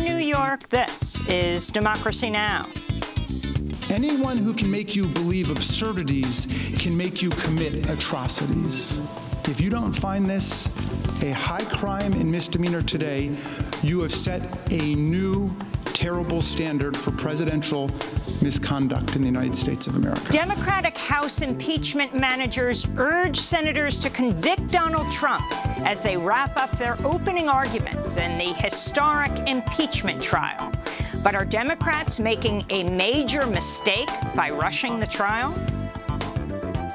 From New York, this is Democracy Now! Anyone who can make you believe absurdities can make you commit atrocities. If you don't find this a high crime and misdemeanor today, you have set a new terrible standard for presidential misconduct in the United States of America. Democratic House impeachment managers urge senators to convict Donald Trump as they wrap up their opening arguments in the historic impeachment trial. But are Democrats making a major mistake by rushing the trial?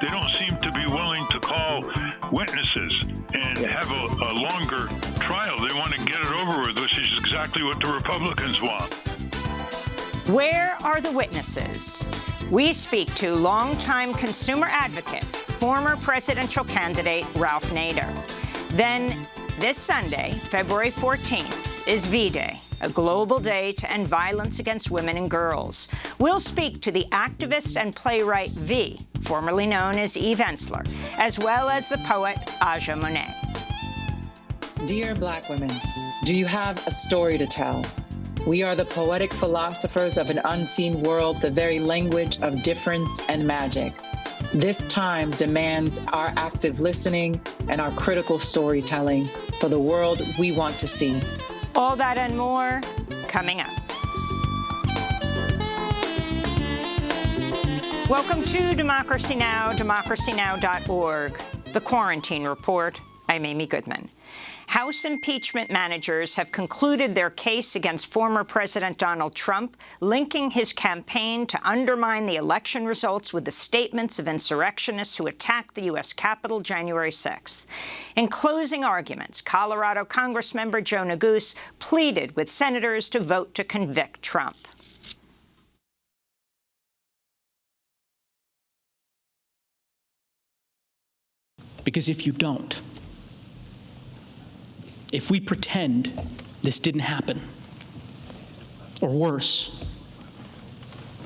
They don't seem to be willing to call witnesses and have a longer trial. They want to get it over with, which is exactly what the Republicans want. Where are the witnesses? We speak to longtime consumer advocate, former presidential candidate Ralph Nader. Then, this Sunday, February 14th, is V-Day, a global day to end violence against women and girls. We'll speak to the activist and playwright V, formerly known as Eve Ensler, as well as the poet Aja Monet. Dear Black women, do you have a story to tell? We are the poetic philosophers of an unseen world, the very language of difference and magic. This time demands our active listening and our critical storytelling for the world we want to see. All that and more coming up. Welcome to Democracy Now!, democracynow.org. The Quarantine Report. I'm Amy Goodman. House impeachment managers have concluded their case against former President Donald Trump, linking his campaign to undermine the election results with the statements of insurrectionists who attacked the U.S. Capitol January 6th. In closing arguments, Colorado Congressmember Joe Neguse pleaded with senators to vote to convict Trump. Because if you don't, if we pretend this didn't happen, or worse,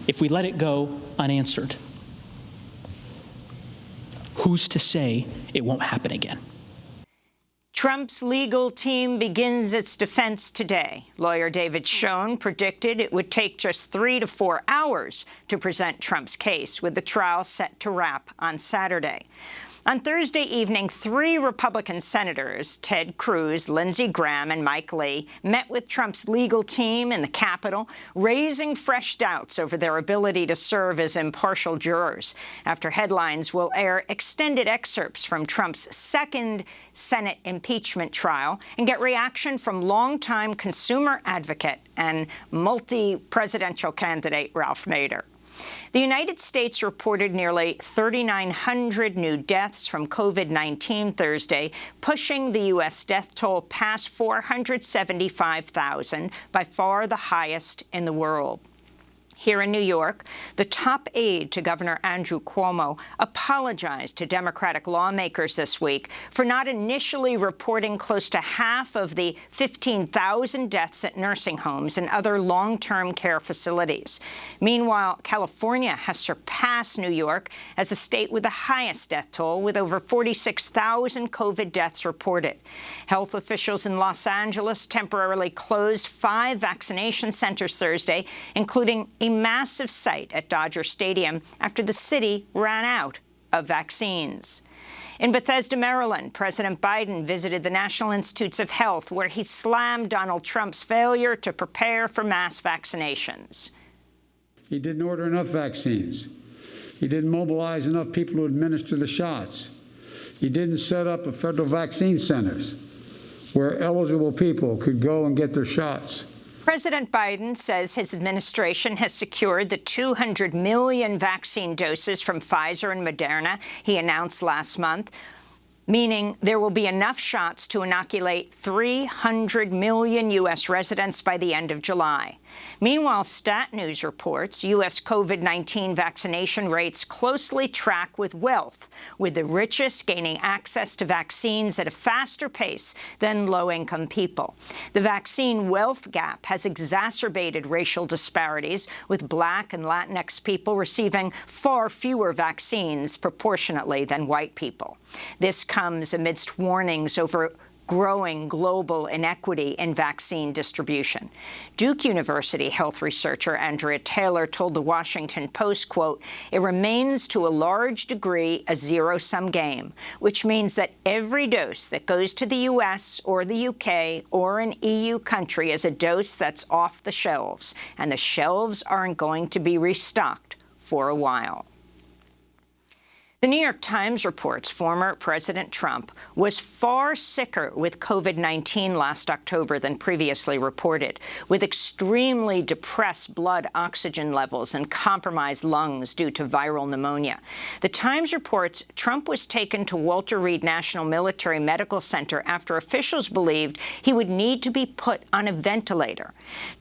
if we let it go unanswered, who's to say it won't happen again? Trump's legal team begins its defense today. Lawyer David Schoen predicted it would take just 3 to 4 hours to present Trump's case, with the trial set to wrap on Saturday. On Thursday evening, 3 Republican senators, Ted Cruz, Lindsey Graham, and Mike Lee, met with Trump's legal team in the Capitol, raising fresh doubts over their ability to serve as impartial jurors. After headlines will air extended excerpts from Trump's second Senate impeachment trial and get reaction from longtime consumer advocate and multi-presidential candidate Ralph Nader. The United States reported nearly 3,900 new deaths from COVID-19 Thursday, pushing the U.S. death toll past 475,000, by far the highest in the world. Here in New York, the top aide to Governor Andrew Cuomo apologized to Democratic lawmakers this week for not initially reporting close to half of the 15,000 deaths at nursing homes and other long-term care facilities. Meanwhile, California has surpassed New York as the state with the highest death toll, with over 46,000 COVID deaths reported. Health officials in Los Angeles temporarily closed 5 vaccination centers Thursday, including a massive site at Dodger Stadium after the city ran out of vaccines. In Bethesda, Maryland, President Biden visited the National Institutes of Health, where he slammed Donald Trump's failure to prepare for mass vaccinations. He didn't order enough vaccines. He didn't mobilize enough people to administer the shots. He didn't set up federal vaccine centers where eligible people could go and get their shots. President Biden says his administration has secured the 200 million vaccine doses from Pfizer and Moderna he announced last month, meaning there will be enough shots to inoculate 300 million U.S. residents by the end of July. Meanwhile, Stat News reports U.S. COVID-19 vaccination rates closely track with wealth, with the richest gaining access to vaccines at a faster pace than low-income people. The vaccine wealth gap has exacerbated racial disparities, with Black and Latinx people receiving far fewer vaccines proportionately than white people. This comes amidst warnings over growing global inequity in vaccine distribution. Duke University health researcher Andrea Taylor told the Washington Post, quote, "It remains to a large degree a zero-sum game, which means that every dose that goes to the U.S. or the U.K. or an EU country is a dose that's off the shelves, and the shelves aren't going to be restocked for a while." The New York Times reports former President Trump was far sicker with COVID-19 last October than previously reported, with extremely depressed blood oxygen levels and compromised lungs due to viral pneumonia. The Times reports Trump was taken to Walter Reed National Military Medical Center after officials believed he would need to be put on a ventilator.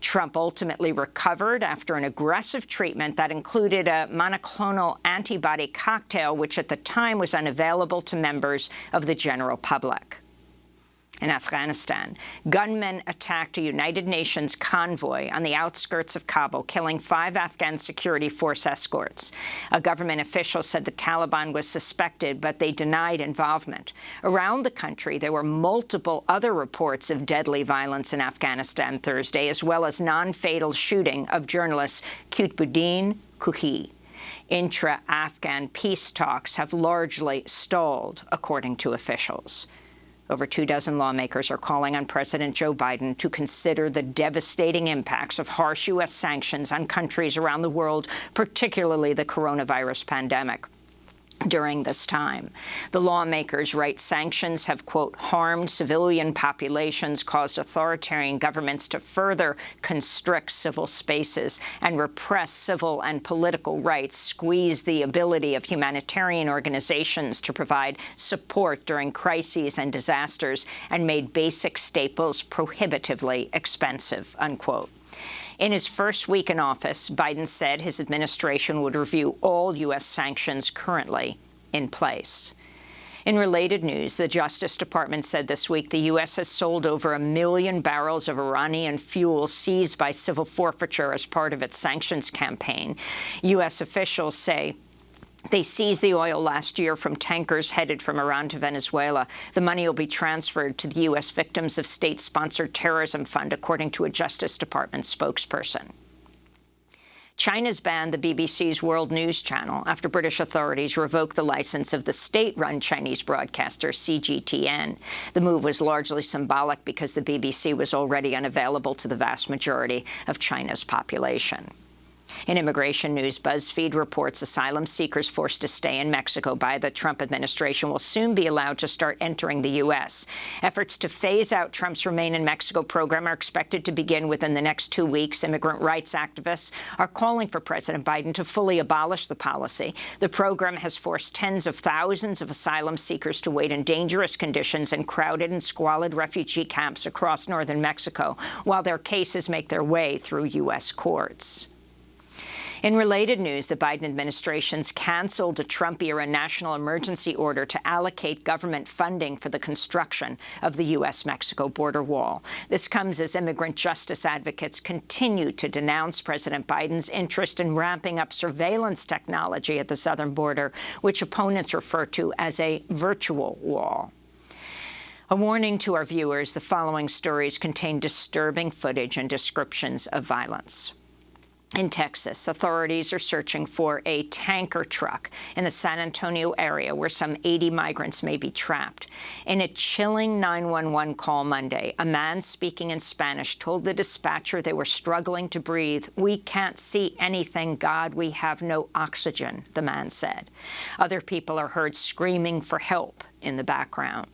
Trump ultimately recovered after an aggressive treatment that included a monoclonal antibody cocktail, which at the time was unavailable to members of the general public. In Afghanistan, gunmen attacked a United Nations convoy on the outskirts of Kabul, killing 5 Afghan security force escorts. A government official said the Taliban was suspected, but they denied involvement. Around the country, there were multiple other reports of deadly violence in Afghanistan Thursday, as well as non-fatal shooting of journalist Qutbuddin Kuhi. Intra-Afghan peace talks have largely stalled, according to officials. Over 24 lawmakers are calling on President Joe Biden to consider the devastating impacts of harsh U.S. sanctions on countries around the world, particularly the coronavirus pandemic. During this time, the lawmakers write sanctions have, quote, harmed civilian populations, caused authoritarian governments to further constrict civil spaces and repress civil and political rights, squeeze the ability of humanitarian organizations to provide support during crises and disasters, and made basic staples prohibitively expensive, unquote. In his first week in office, Biden said his administration would review all U.S. sanctions currently in place. In related news, the Justice Department said this week the U.S. has sold over 1 million barrels of Iranian fuel seized by civil forfeiture as part of its sanctions campaign. U.S. officials say they seized the oil last year from tankers headed from Iran to Venezuela. The money will be transferred to the U.S. Victims of State-Sponsored Terrorism Fund, according to a Justice Department spokesperson. China's banned the BBC's World News Channel after British authorities revoked the license of the state-run Chinese broadcaster CGTN. The move was largely symbolic because the BBC was already unavailable to the vast majority of China's population. In immigration news, BuzzFeed reports asylum seekers forced to stay in Mexico by the Trump administration will soon be allowed to start entering the U.S. Efforts to phase out Trump's Remain in Mexico program are expected to begin within the next 2 weeks. Immigrant rights activists are calling for President Biden to fully abolish the policy. The program has forced tens of thousands of asylum seekers to wait in dangerous conditions in crowded and squalid refugee camps across northern Mexico, while their cases make their way through U.S. courts. In related news, the Biden administration's canceled a Trump-era national emergency order to allocate government funding for the construction of the U.S.-Mexico border wall. This comes as immigrant justice advocates continue to denounce President Biden's interest in ramping up surveillance technology at the southern border, which opponents refer to as a virtual wall. A warning to our viewers, the following stories contain disturbing footage and descriptions of violence. In Texas, authorities are searching for a tanker truck in the San Antonio area where some 80 migrants may be trapped. In a chilling 911 call Monday, a man speaking in Spanish told the dispatcher they were struggling to breathe. "We can't see anything, God, we have no oxygen," the man said. Other people are heard screaming for help in the background.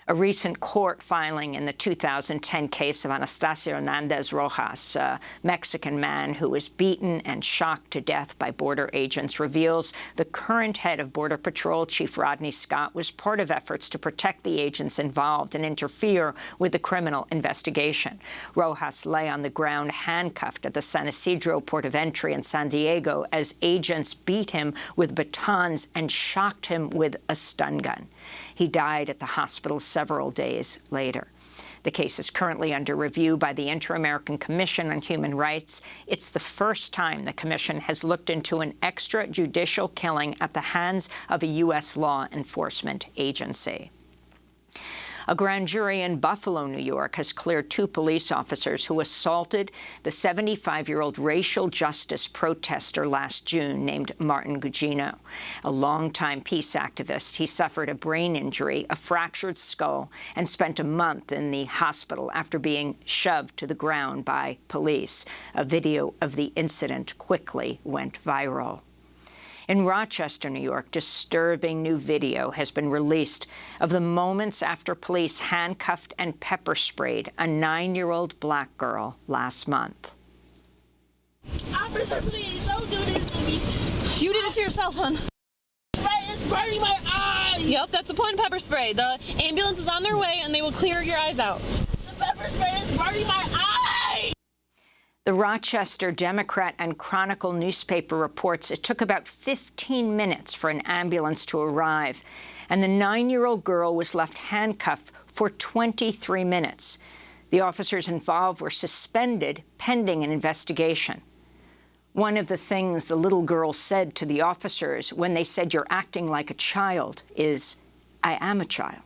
A recent court filing in the 2010 case of Anastasio Hernandez Rojas, a Mexican man who was beaten and shocked to death by border agents, reveals the current head of Border Patrol, Chief Rodney Scott, was part of efforts to protect the agents involved and interfere with the criminal investigation. Rojas lay on the ground handcuffed at the San Isidro port of entry in San Diego as agents beat him with batons and shocked him with a stun gun. He died at the hospital several days later. The case is currently under review by the Inter-American Commission on Human Rights. It's the first time the Commission has looked into an extrajudicial killing at the hands of a U.S. law enforcement agency. A grand jury in Buffalo, New York, has cleared 2 police officers who assaulted the 75-year-old racial justice protester last June named Martin Gugino. A longtime peace activist, he suffered a brain injury, a fractured skull, and spent a month in the hospital after being shoved to the ground by police. A video of the incident quickly went viral. In Rochester, New York, disturbing new video has been released of the moments after police handcuffed and pepper-sprayed a 9-year-old black girl last month. Officer, please, don't do this to me. You did it to yourself, hon. It's burning my eyes. Yep, that's the point of pepper spray. The ambulance is on their way, and they will clear your eyes out. The pepper spray is burning my eyes. The Rochester Democrat and Chronicle newspaper reports it took about 15 minutes for an ambulance to arrive, and the 9-year-old girl was left handcuffed for 23 minutes. The officers involved were suspended pending an investigation. One of the things the little girl said to the officers when they said, "You're acting like a child," is, "I am a child."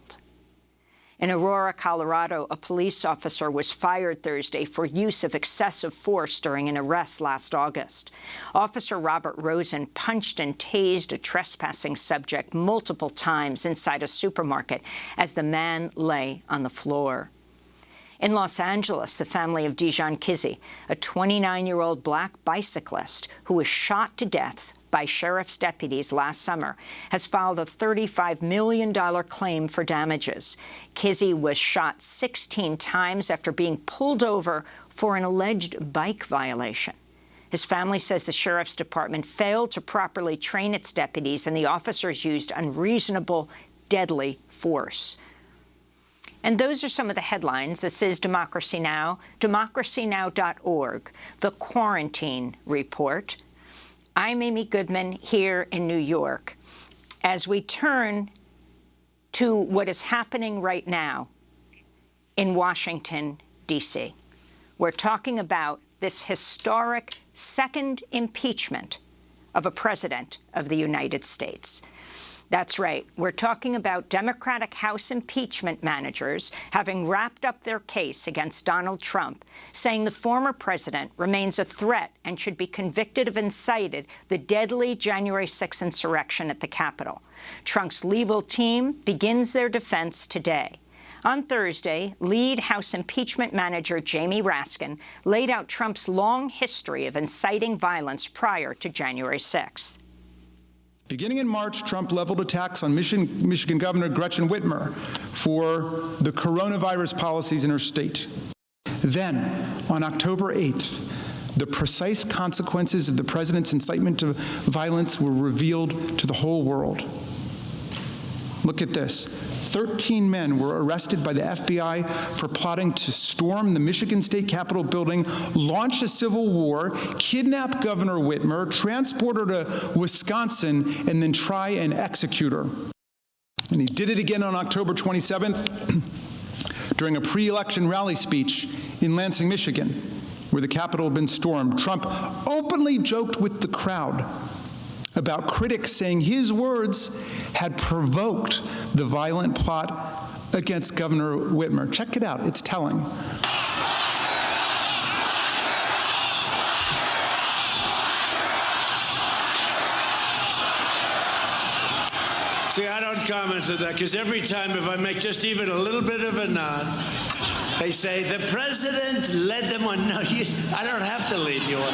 In Aurora, Colorado, a police officer was fired Thursday for use of excessive force during an arrest last August. Officer Robert Rosen punched and tased a trespassing subject multiple times inside a supermarket as the man lay on the floor. In Los Angeles, the family of Dijon Kizzee, a 29-year-old black bicyclist who was shot to death by sheriff's deputies last summer, has filed a $35 million claim for damages. Kizzee was shot 16 times after being pulled over for an alleged bike violation. His family says the sheriff's department failed to properly train its deputies and the officers used unreasonable, deadly force. And those are some of the headlines. This is Democracy Now!, democracynow.org, the Quarantine Report. I'm Amy Goodman here in New York. As we turn to what is happening right now in Washington, D.C., we're talking about this historic second impeachment of a president of the United States. That's right. We're talking about Democratic House impeachment managers having wrapped up their case against Donald Trump, saying the former president remains a threat and should be convicted of incited the deadly January 6th insurrection at the Capitol. Trump's legal team begins their defense today. On Thursday, lead House impeachment manager Jamie Raskin laid out Trump's long history of inciting violence prior to January 6th. Beginning in March, Trump leveled attacks on Michigan Governor Gretchen Whitmer for the coronavirus policies in her state. Then, on October 8th, the precise consequences of the president's incitement to violence were revealed to the whole world. Look at this. 13 men were arrested by the FBI for plotting to storm the Michigan State Capitol building, launch a civil war, kidnap Governor Whitmer, transport her to Wisconsin, and then try and execute her. And he did it again on October 27th during a pre-election rally speech in Lansing, Michigan, where the Capitol had been stormed. Trump openly joked with the crowd about critics saying his words had provoked the violent plot against Governor Whitmer. Check it out. It's telling. See, I don't comment on that because every time if I make just even a little bit of a nod, they say, the president led them on. No, I don't have to lead you on.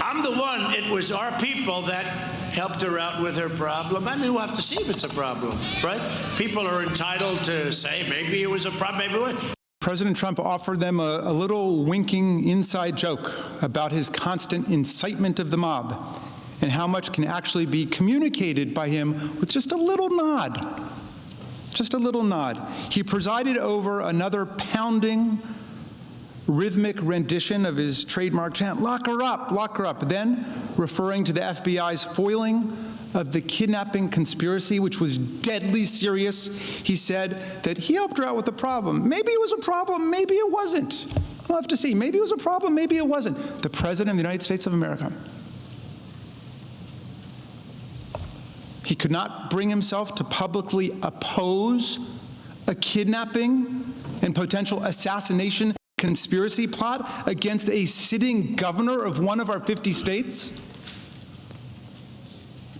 I'm the one, it was our people that helped her out with her problem. I mean, we'll have to see if it's a problem, right? People are entitled to say maybe it was a problem, maybe it was. President Trump offered them a little winking inside joke about his constant incitement of the mob and how much can actually be communicated by him with just a little nod. Just a little nod. He presided over another pounding, rhythmic rendition of his trademark chant, "Lock her up, lock her up." Then, referring to the FBI's foiling of the kidnapping conspiracy, which was deadly serious, he said that he helped her out with the problem. Maybe it was a problem, maybe it wasn't. We'll have to see. Maybe it was a problem, maybe it wasn't. The President of the United States of America. He could not bring himself to publicly oppose a kidnapping and potential assassination conspiracy plot against a sitting governor of one of our 50 states?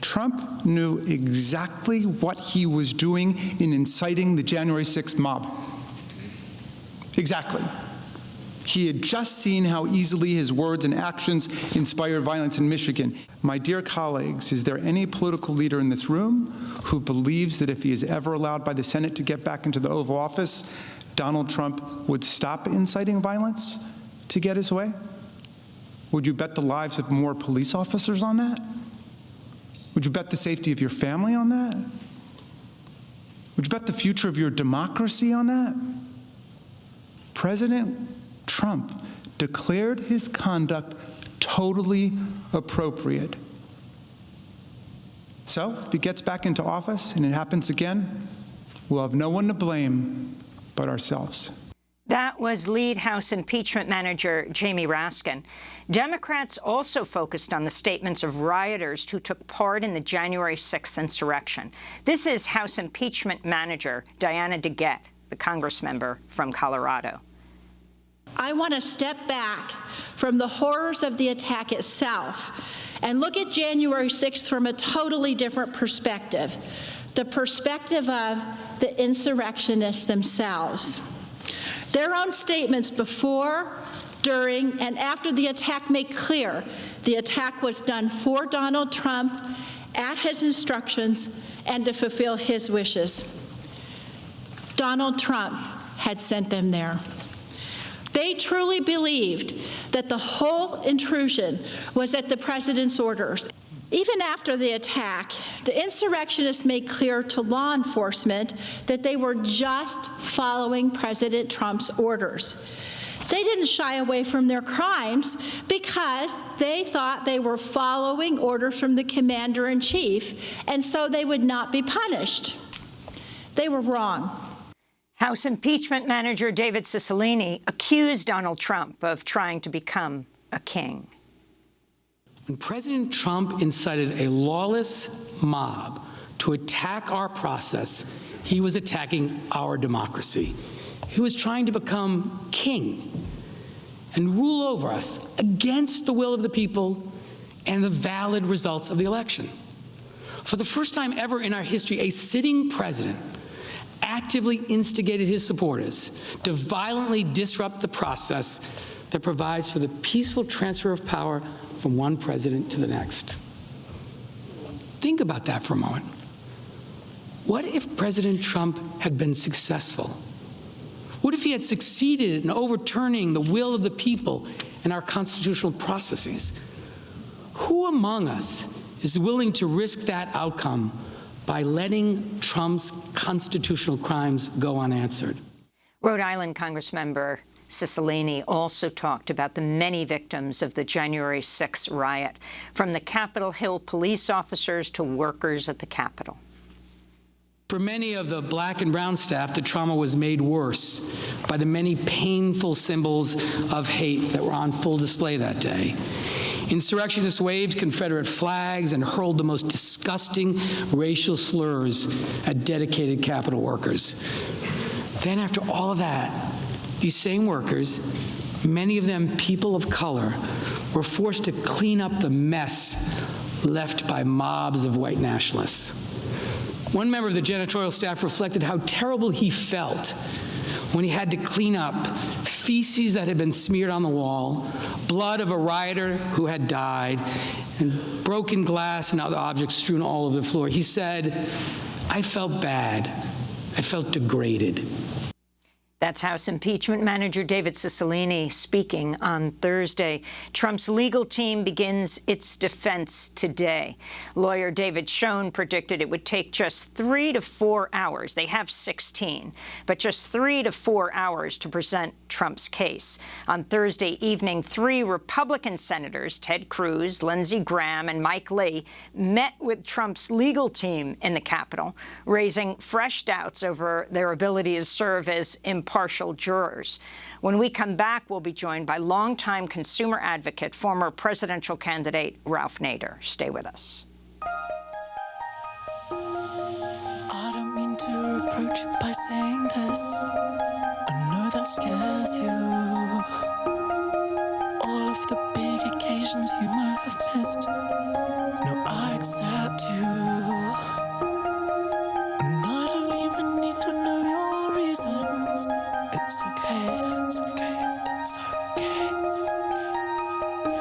Trump knew exactly what he was doing in inciting the January 6th mob. Exactly. He had just seen how easily his words and actions inspired violence in Michigan. My dear colleagues, is there any political leader in this room who believes that if he is ever allowed by the Senate to get back into the Oval Office, Donald Trump would stop inciting violence to get his way? Would you bet the lives of more police officers on that? Would you bet the safety of your family on that? Would you bet the future of your democracy on that? President Trump declared his conduct totally appropriate. So, if he gets back into office and it happens again, we'll have no one to blame but ourselves. That was lead House impeachment manager Jamie Raskin. Democrats also focused on the statements of rioters who took part in the January 6th insurrection. This is House impeachment manager Diana DeGette, the Congress member from Colorado. I want to step back from the horrors of the attack itself and look at January 6th from a totally different perspective, the perspective of the insurrectionists themselves. Their own statements before, during, and after the attack make clear the attack was done for Donald Trump, at his instructions, and to fulfill his wishes. Donald Trump had sent them there. They truly believed that the whole intrusion was at the president's orders. Even after the attack, the insurrectionists made clear to law enforcement that they were just following President Trump's orders. They didn't shy away from their crimes because they thought they were following orders from the commander-in-chief, and so they would not be punished. They were wrong. House impeachment manager David Cicilline accused Donald Trump of trying to become a king. When President Trump incited a lawless mob to attack our process, he was attacking our democracy. He was trying to become king and rule over us against the will of the people and the valid results of the election. For the first time ever in our history, a sitting president actively instigated his supporters to violently disrupt the process that provides for the peaceful transfer of power from one president to the next. Think about that for a moment. What if President Trump had been successful? What if he had succeeded in overturning the will of the people and our constitutional processes? Who among us is willing to risk that outcome by letting Trump's constitutional crimes go unanswered? Rhode Island Congressmember Cicilline also talked about the many victims of the January 6th riot, from the Capitol Hill police officers to workers at the Capitol. For many of the black and brown staff, the trauma was made worse by the many painful symbols of hate that were on full display that day. Insurrectionists waved Confederate flags and hurled the most disgusting racial slurs at dedicated Capitol workers. Then after all of that, these same workers, many of them people of color, were forced to clean up the mess left by mobs of white nationalists. One member of the janitorial staff reflected how terrible he felt when he had to clean up feces that had been smeared on the wall, blood of a rioter who had died, and broken glass and other objects strewn all over the floor. He said, "I felt bad. I felt degraded." That's House impeachment manager David Cicilline speaking on Thursday. Trump's legal team begins its defense today. Lawyer David Schoen predicted it would take just 3 to 4 hours. They have 16, but just 3 to 4 hours to present Trump's case. On Thursday evening, 3 Republican senators, Ted Cruz, Lindsey Graham, and Mike Lee, met with Trump's legal team in the Capitol, raising fresh doubts over their ability to serve as impartial jurors. When we come back, we'll be joined by longtime consumer advocate, former presidential candidate Ralph Nader. Stay with us. I don't mean to approach approach you by saying this. I know that scares you. All of the big occasions you might have missed. No, I accept you. And I don't even need to know your reasons. It's okay, it's okay, it's okay.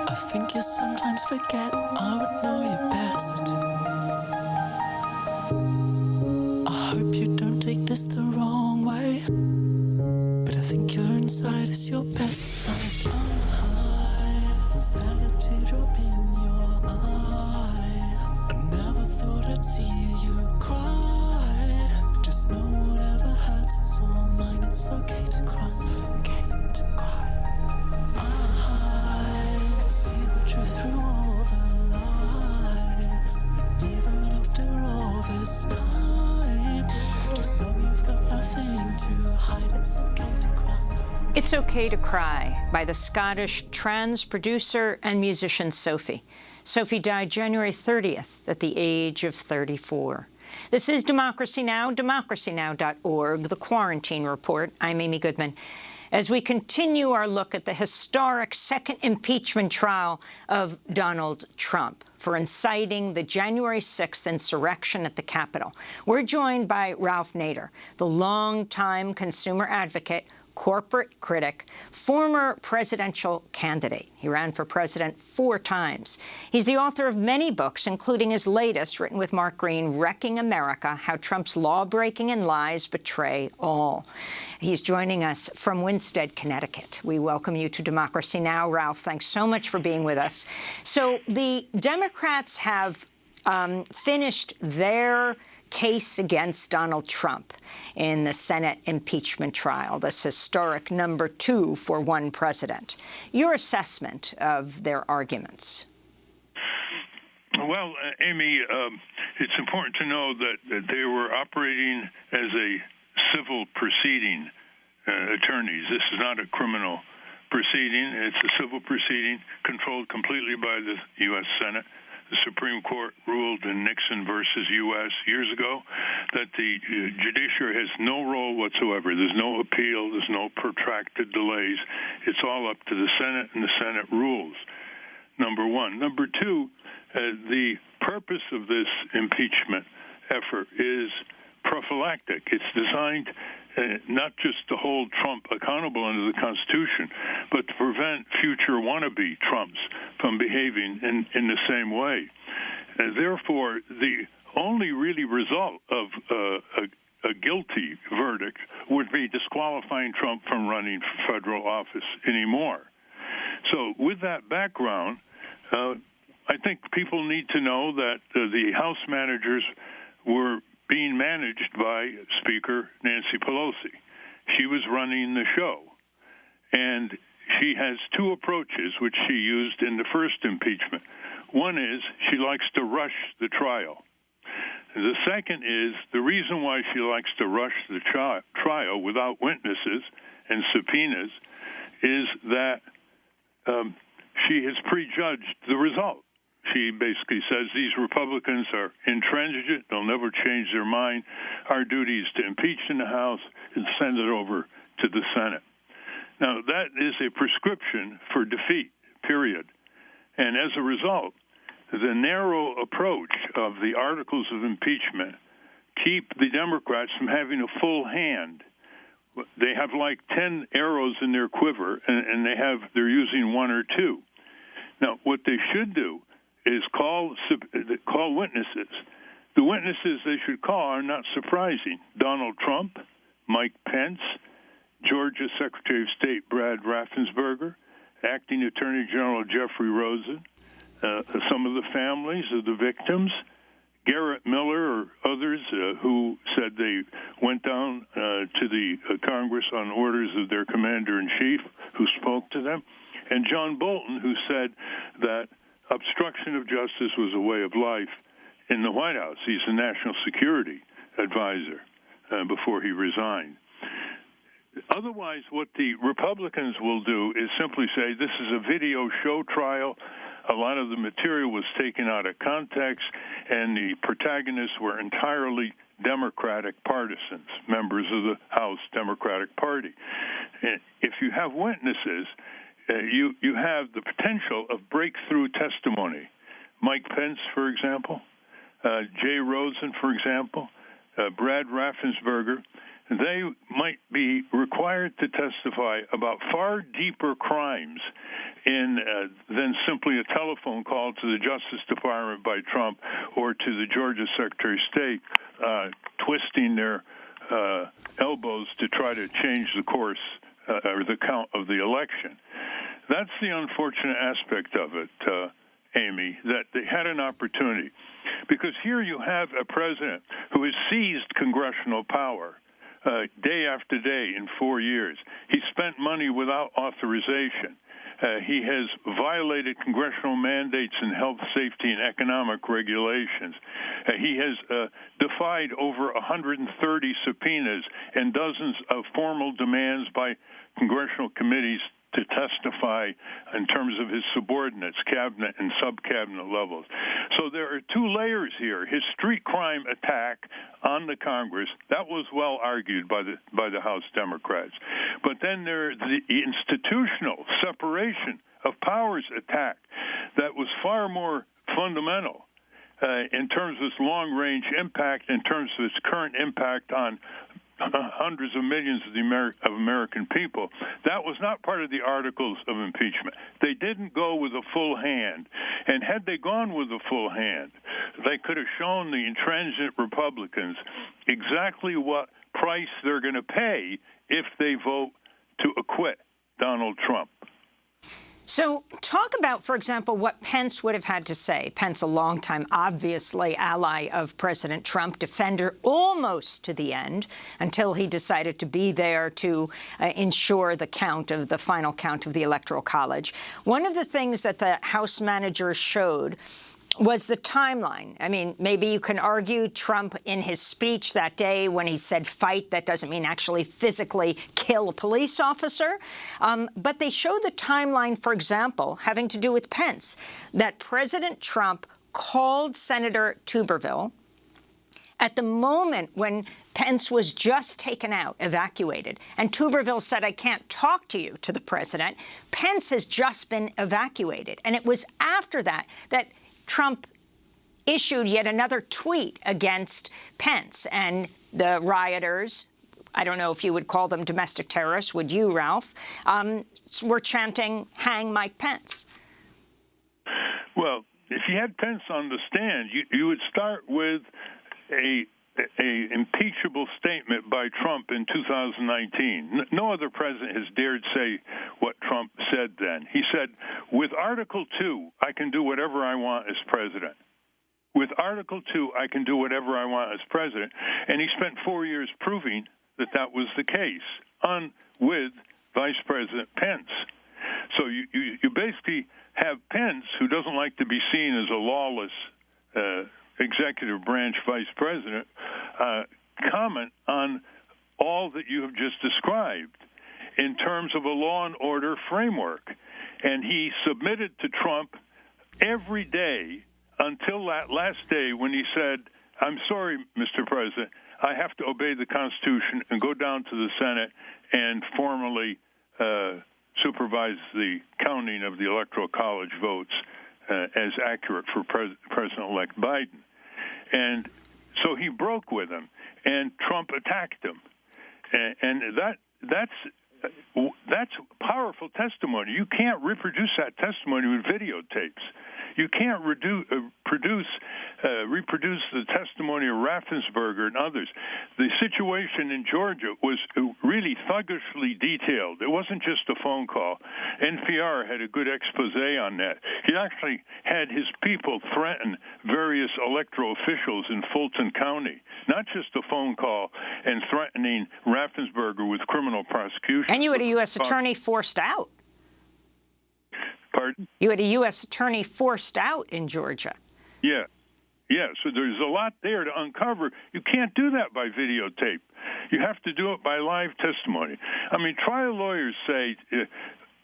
I think you sometimes forget I would know you best. I hope you don't take this the wrong way, but I think your inside is your best side. Was that a teardrop in your eye? I never thought I'd see you cry. Just know whatever hurts, it's all mine. It's okay to cry. It's okay to cry. I see the truth through all the lies. Even after all this time, just know you've got nothing to hide. It's okay to cry. It's Okay to Cry by the Scottish trans producer and musician Sophie. Sophie died January 30th at the age of 34. This is Democracy Now!, democracynow.org, The Quarantine Report. I'm Amy Goodman. As we continue our look at the historic second impeachment trial of Donald Trump for inciting the January 6th insurrection at the Capitol, we're joined by Ralph Nader, the longtime consumer advocate, corporate critic, former presidential candidate. He ran for president 4 times. He's the author of many books, including his latest, written with Mark Green, Wrecking America, How Trump's Law-Breaking and Lies Betray All. He's joining us from Winstead, Connecticut. We welcome you to Democracy Now! Ralph, thanks so much for being with us. So the Democrats have finished their case against Donald Trump in the Senate impeachment trial, this historic #2 for one president. Your assessment of their arguments? Well, Amy, it's important to know that they were operating as a civil proceeding, attorneys. This is not a criminal proceeding. It's a civil proceeding controlled completely by the U.S. Senate. The Supreme Court ruled in Nixon versus U.S. years ago that the judiciary has no role whatsoever. There's no appeal. There's no protracted delays. It's all up to the Senate, and the Senate rules, number one. Number two, the purpose of this impeachment effort is prophylactic. It's designed not just to hold Trump accountable under the Constitution, but to prevent future wannabe Trumps from behaving in the same way. Therefore, the only really result of a guilty verdict would be disqualifying Trump from running for federal office anymore. So with that background, I think people need to know that the House managers were being managed by Speaker Nancy Pelosi. She was running the show. And she has 2 approaches, which she used in the first impeachment. One is she likes to rush the trial. The second is the reason why she likes to rush the trial without witnesses and subpoenas is that she has prejudged the result. She basically says these Republicans are intransigent. They'll never change their mind. Our duty is to impeach in the House and send it over to the Senate. Now, that is a prescription for defeat, period. And as a result, the narrow approach of the articles of impeachment keep the Democrats from having a full hand. They have like 10 arrows in their quiver, and they're using 1 or 2. Now, what they should do is call witnesses. The witnesses they should call are not surprising. Donald Trump, Mike Pence, Georgia Secretary of State Brad Raffensperger, Acting Attorney General Jeffrey Rosen, some of the families of the victims, Garrett Miller or others who said they went down to the Congress on orders of their commander-in-chief who spoke to them, and John Bolton, who said that obstruction of justice was a way of life in the White House. He's a national security advisor before he resigned. Otherwise, what the Republicans will do is simply say this is a video show trial. A lot of the material was taken out of context, and the protagonists were entirely Democratic partisans, members of the House Democratic Party. And if you have witnesses, you have the potential of breakthrough testimony. Mike Pence, for example, Jay Rosen, for example, Brad Raffensperger, they might be required to testify about far deeper crimes than simply a telephone call to the Justice Department by Trump or to the Georgia Secretary of State twisting their elbows to try to change the course or the count of the election. That's the unfortunate aspect of it, Amy, that they had an opportunity. Because here you have a president who has seized congressional power day after day in 4 years. He spent money without authorization. He has violated congressional mandates in health, safety, and economic regulations. He has defied over 130 subpoenas and dozens of formal demands by congressional committees to testify in terms of his subordinates, cabinet and sub-cabinet levels. So there are two layers here. His street crime attack on the Congress, that was well argued by the House Democrats. But then there's the institutional separation of powers attack that was far more fundamental in terms of its long-range impact, in terms of its current impact on hundreds of millions of American people. That was not part of the articles of impeachment. They didn't go with a full hand. And had they gone with a full hand, they could have shown the intransigent Republicans exactly what price they're going to pay if they vote to acquit Donald Trump. So talk about, for example, what Pence would have had to say. Pence, a longtime, obviously, ally of President Trump, defender almost to the end, until he decided to be there to ensure the final count of the Electoral College. One of the things that the House manager showed was the timeline. I mean, maybe you can argue Trump in his speech that day when he said fight, that doesn't mean actually physically kill a police officer. But they show the timeline, for example, having to do with Pence, that President Trump called Senator Tuberville at the moment when Pence was just taken out, evacuated, and Tuberville said, I can't talk to you, to the president. Pence has just been evacuated. And it was after that that Trump issued yet another tweet against Pence and the rioters. I don't know if you would call them domestic terrorists. Would you, Ralph? Were chanting, hang Mike Pence. Well, if you had Pence on the stand, you would start with a impeachable statement by Trump in 2019. No other president has dared say what Trump said then. He said, with Article 2, I can do whatever I want as president. With Article 2, I can do whatever I want as president. And he spent 4 years proving that that was the case with Vice President Pence. So you basically have Pence, who doesn't like to be seen as a lawless executive branch vice president, comment on all that you have just described in terms of a law and order framework. And he submitted to Trump every day until that last day when he said, I'm sorry, Mr. President, I have to obey the Constitution and go down to the Senate and formally supervise the counting of the Electoral College votes as accurate for President-elect Biden. And so he broke with him, and Trump attacked him. And that's powerful testimony. You can't reproduce that testimony with videotapes. You can't reproduce the testimony of Raffensperger and others. The situation in Georgia was really thuggishly detailed. It wasn't just a phone call. NPR had a good expose on that. He actually had his people threaten various electoral officials in Fulton County, not just a phone call and threatening Raffensperger with criminal prosecution. And you had a U.S. attorney forced out. Pardon? You had a U.S. attorney forced out in Georgia. Yeah. So there's a lot there to uncover. You can't do that by videotape. You have to do it by live testimony. I mean, trial lawyers say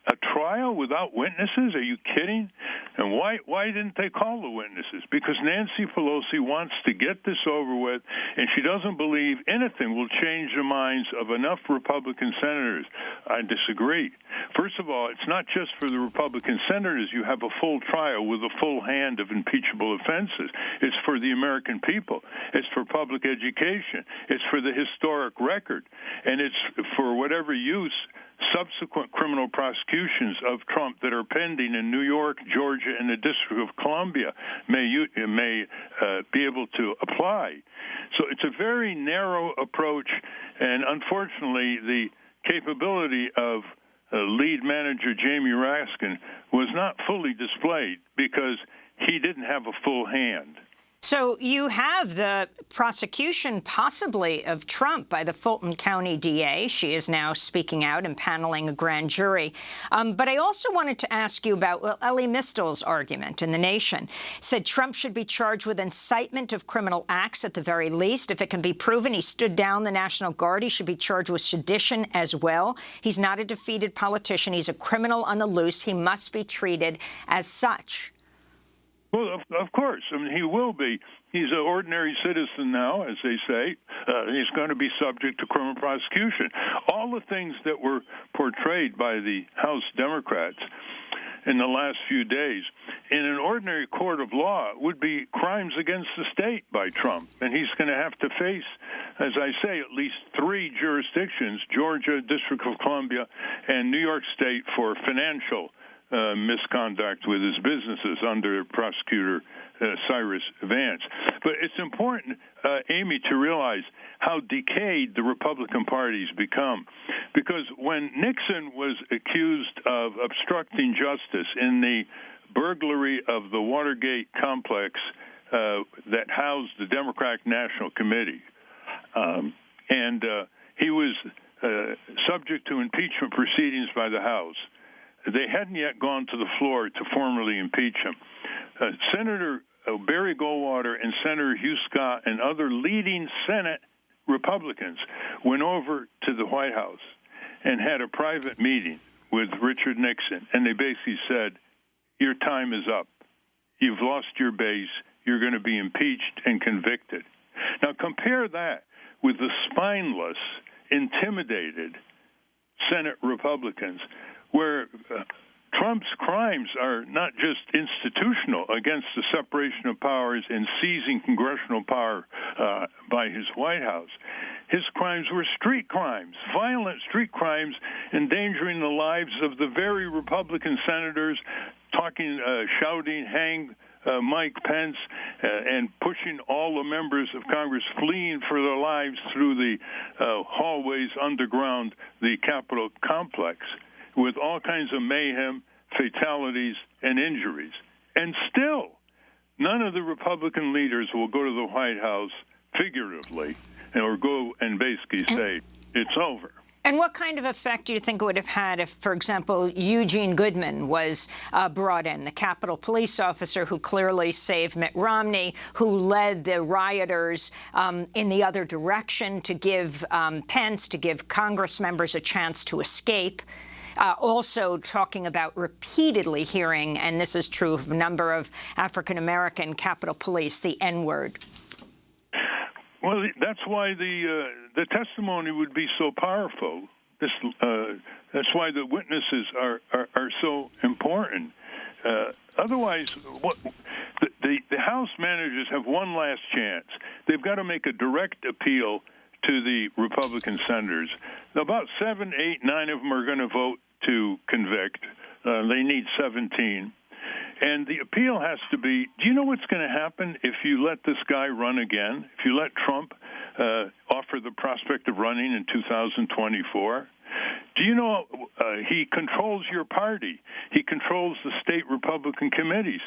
A trial without witnesses? Are you kidding? And why didn't they call the witnesses? Because Nancy Pelosi wants to get this over with, and she doesn't believe anything will change the minds of enough Republican senators. I disagree. First of all, it's not just for the Republican senators. You have a full trial with a full hand of impeachable offenses. It's for the American people. It's for public education. It's for the historic record. And it's for whatever use subsequent criminal prosecutions of Trump that are pending in New York, Georgia, and the District of Columbia may be able to apply. So it's a very narrow approach, and unfortunately, the capability of lead manager Jamie Raskin was not fully displayed because he didn't have a full hand. So you have the prosecution possibly of Trump by the Fulton County DA. She is now speaking out and paneling a grand jury. But I also wanted to ask you about Elie Mystal's argument in The Nation. Said Trump should be charged with incitement of criminal acts at the very least. If it can be proven he stood down the National Guard, he should be charged with sedition as well. He's not a defeated politician. He's a criminal on the loose. He must be treated as such. Well, of course. I mean, he will be. He's an ordinary citizen now, as they say. He's going to be subject to criminal prosecution. All the things that were portrayed by the House Democrats in the last few days in an ordinary court of law would be crimes against the state by Trump. And he's going to have to face, as I say, at least 3 jurisdictions, Georgia, District of Columbia, and New York State for financial misconduct with his businesses under prosecutor Cyrus Vance. But it's important, Amy, to realize how decayed the Republican Party's become. Because when Nixon was accused of obstructing justice in the burglary of the Watergate complex that housed the Democratic National Committee, and he was subject to impeachment proceedings by the House, they hadn't yet gone to the floor to formally impeach him. Senator Barry Goldwater and Senator Hugh Scott and other leading Senate Republicans went over to the White House and had a private meeting with Richard Nixon, and they basically said, your time is up. You've lost your base. You're going to be impeached and convicted. Now compare that with the spineless, intimidated Senate Republicans, where Trump's crimes are not just institutional against the separation of powers and seizing congressional power by his White House. His crimes were street crimes, violent street crimes, endangering the lives of the very Republican senators, shouting, hang Mike Pence, and pushing all the members of Congress fleeing for their lives through the hallways underground the Capitol complex, with all kinds of mayhem, fatalities, and injuries. And still, none of the Republican leaders will go to the White House figuratively or go and basically say, it's over. And what kind of effect do you think it would have had if, for example, Eugene Goodman was brought in, the Capitol Police officer who clearly saved Mitt Romney, who led the rioters in the other direction to give Pence, to give Congress members a chance to escape? Also talking about repeatedly hearing, and this is true of a number of African-American Capitol Police, the N-word. Well, that's why the testimony would be so powerful. That's why the witnesses are so important. Otherwise, the House managers have one last chance. They've got to make a direct appeal to the Republican senators. About 7, 8, 9 of them are going to vote to convict. They need 17. And the appeal has to be, do you know what's going to happen if you let this guy run again? If you let Trump offer the prospect of running in 2024? Do you know he controls your party? He controls the state Republican committees.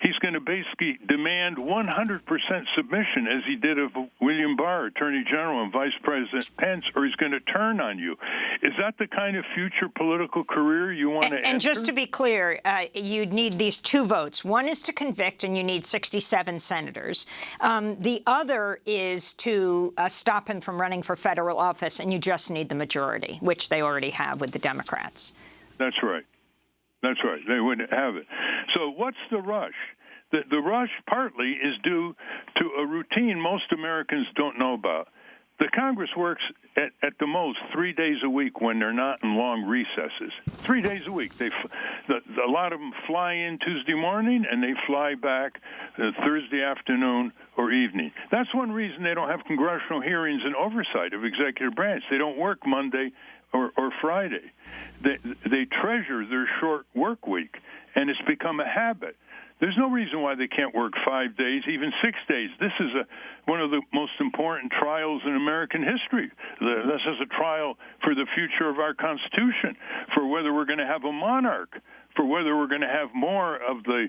He's going to basically demand 100% submission, as he did of William Barr, Attorney General, and Vice President Pence, or he's going to turn on you. Is that the kind of future political career you want to enter? And just to be clear, you'd need these 2 votes. One is to convict, and you need 67 senators. The other is to stop him from running for federal office, and you just need the majority, which they already have with the Democrats. That's right. That's right. They would have it. So what's the rush? The rush partly is due to a routine most Americans don't know about. The Congress works at the most 3 days a week when they're not in long recesses. 3 days a week. A lot of them fly in Tuesday morning and they fly back Thursday afternoon or evening. That's one reason they don't have congressional hearings and oversight of executive branch. They don't work Monday or Friday. They treasure their short work week, and it's become a habit. There's no reason why they can't work 5 days, even 6 days. This is one of the most important trials in American history. This is a trial for the future of our Constitution, for whether we're going to have a monarch, for whether we're going to have more of the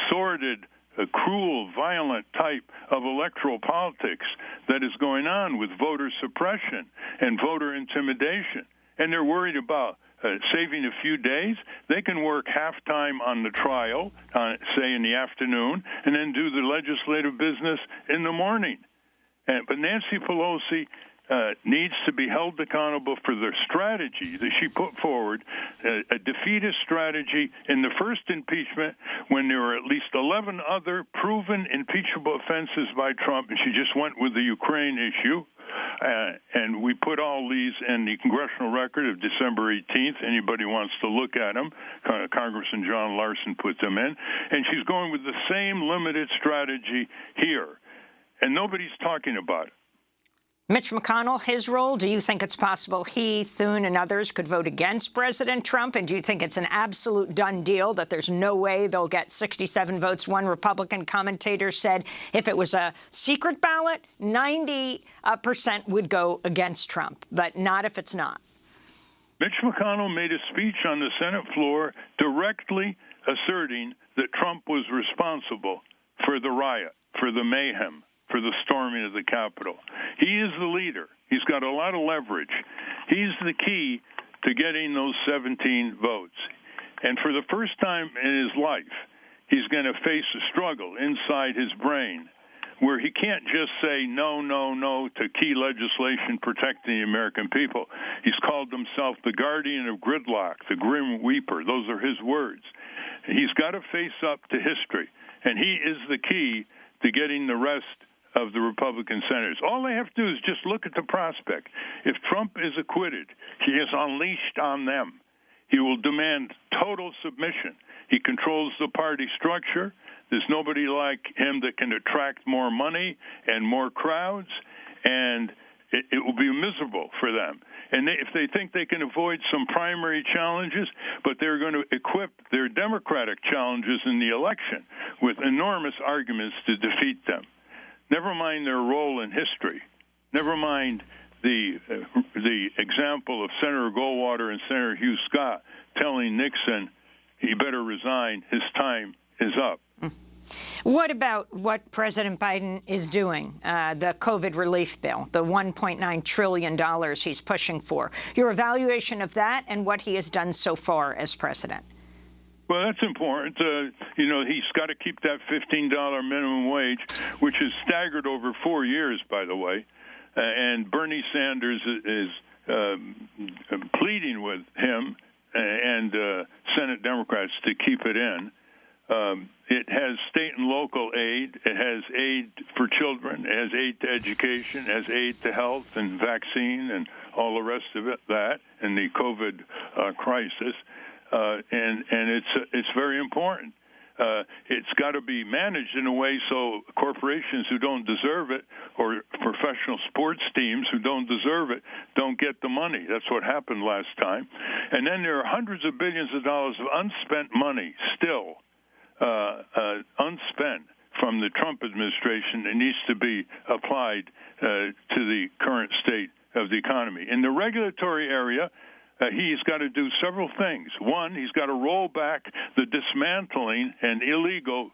sordid, cruel, violent type of electoral politics that is going on with voter suppression and voter intimidation. And they're worried about saving a few days. They can work half-time on the trial, say in the afternoon, and then do the legislative business in the morning. But Nancy Pelosi needs to be held accountable for the strategy that she put forward, a defeatist strategy in the first impeachment when there were at least 11 other proven impeachable offenses by Trump, and she just went with the Ukraine issue. And we put all these in the congressional record of December 18th. Anybody wants to look at them, Congressman John Larson put them in. And she's going with the same limited strategy here. And nobody's talking about it. Mitch McConnell, his role, do you think it's possible he, Thune, and others could vote against President Trump? And do you think it's an absolute done deal that there's no way they'll get 67 votes? One Republican commentator said if it was a secret ballot, 90% would go against Trump, but not if it's not. Mitch McConnell made a speech on the Senate floor directly asserting that Trump was responsible for the riot, for the mayhem, for the storming of the Capitol. He is the leader. He's got a lot of leverage. He's the key to getting those 17 votes. And for the first time in his life, he's going to face a struggle inside his brain where he can't just say no, no, no to key legislation protecting the American people. He's called himself the guardian of gridlock, the grim reaper. Those are his words. He's got to face up to history, and he is the key to getting the rest of the Republican senators. All they have to do is just look at the prospect. If Trump is acquitted, he is unleashed on them. He will demand total submission. He controls the party structure. There's nobody like him that can attract more money and more crowds, and it will be miserable for them. And if they think they can avoid some primary challenges, but they're going to equip their Democratic challenges in the election with enormous arguments to defeat them. Never mind their role in history. Never mind the example of Senator Goldwater and Senator Hugh Scott telling Nixon he better resign, his time is up. What about what President Biden is doing, the COVID relief bill, the $1.9 trillion he's pushing for? Your evaluation of that and what he has done so far as president? Well, that's important. He's got to keep that $15 minimum wage, which is staggered over 4 years, by the way. And Bernie Sanders is pleading with him and Senate Democrats to keep it in. It has state and local aid. It has aid for children. It has aid to education. It has aid to health and vaccine and all the rest of it, that, and the COVID crisis. And it's very important. It's got to be managed in a way so corporations who don't deserve it or professional sports teams who don't deserve it don't get the money. That's what happened last time. And then there are hundreds of billions of dollars of unspent money still unspent from the Trump administration that needs to be applied to the current state of the economy. In the regulatory area, he's got to do several things. One, he's got to roll back the dismantling and illegal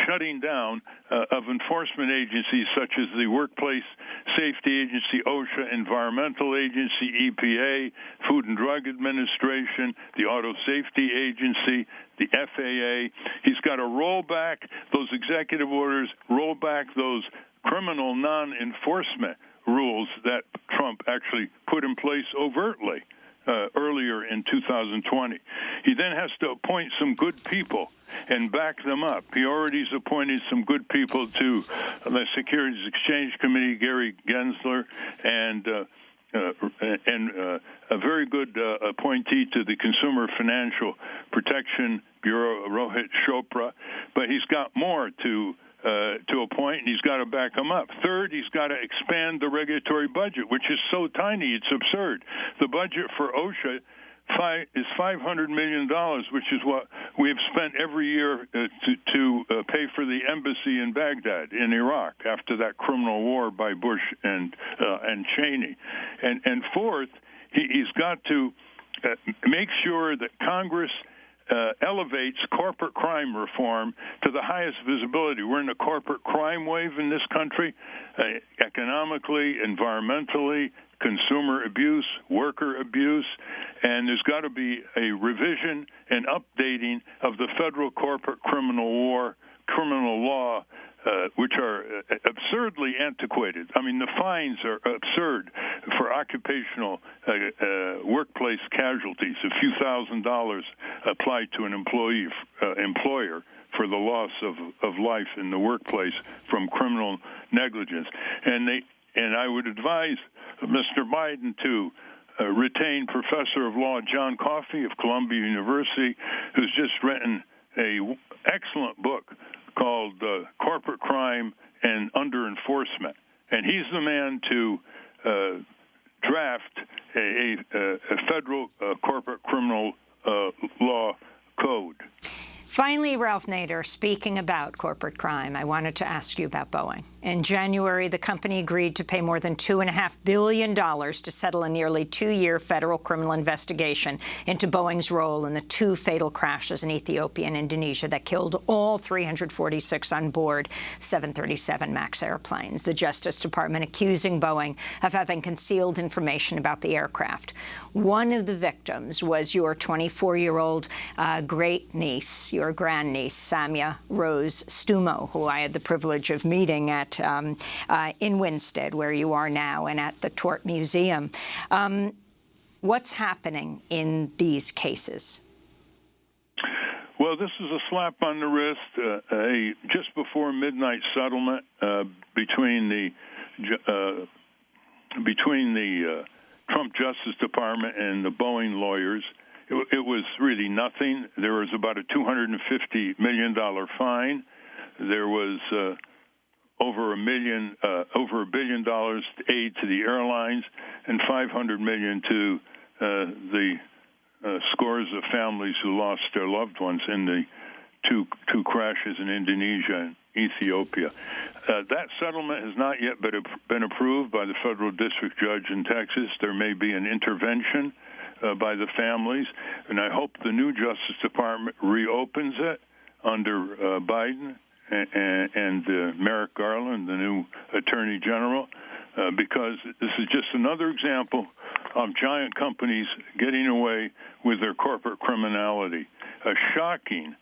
shutting down of enforcement agencies such as the Workplace Safety Agency, OSHA, Environmental Agency, EPA, Food and Drug Administration, the Auto Safety Agency, the FAA. He's got to roll back those executive orders, roll back those criminal non-enforcement rules that Trump actually put in place overtly. earlier in 2020. He then has to appoint some good people and back them up. He already has appointed some good people to the Securities Exchange Committee, Gary Gensler, and a very good appointee to the Consumer Financial Protection Bureau, Rohit Chopra. But he's got more to appoint, and he's got to back them up. Third, he's got to expand the regulatory budget, which is so tiny, it's absurd. The budget for OSHA is $500 million, which is what we have spent every year to pay for the embassy in Baghdad in Iraq after that criminal war by Bush and Cheney. And fourth, he's got to make sure that Congress elevates corporate crime reform to the highest visibility. We're in a corporate crime wave in this country, economically, environmentally, consumer abuse, worker abuse, and there's got to be a revision and updating of the federal corporate criminal law, which are absurdly antiquated. I mean, the fines are absurd for occupational workplace casualties, a few $1,000s applied to an employer for the loss of life in the workplace from criminal negligence. And I would advise Mr. Biden to retain Professor of Law John Coffey of Columbia University, who's just written an excellent book called Corporate Crime and Under Enforcement. And he's the man to draft a federal corporate criminal law code. Finally, Ralph Nader, speaking about corporate crime, I wanted to ask you about Boeing. In January, the company agreed to pay more than $2.5 billion to settle a nearly 2-year federal criminal investigation into Boeing's role in the 2 fatal crashes in Ethiopia and Indonesia that killed all 346 on board 737 MAX airplanes. The Justice Department accusing Boeing of having concealed information about the aircraft. One of the victims was your 24-year-old great-niece, your grandniece, Samia Rose Stumo, who I had the privilege of meeting at in Winstead, where you are now, and at the Tort Museum. What's happening in these cases? Well, this is a slap on the wrist, a just before midnight settlement between the Trump Justice Department and the Boeing lawyers. It was really nothing. There was about a $250 million fine. There was over $1 billion aid to the airlines, and $500 million to the scores of families who lost their loved ones in the two crashes in Indonesia and Ethiopia. That settlement has not yet been approved by the federal district judge in Texas. There may be an intervention by the families, and I hope the new Justice Department reopens it under Biden and Merrick Garland, the new Attorney General, because this is just another example of giant companies getting away with their corporate criminality. A shocking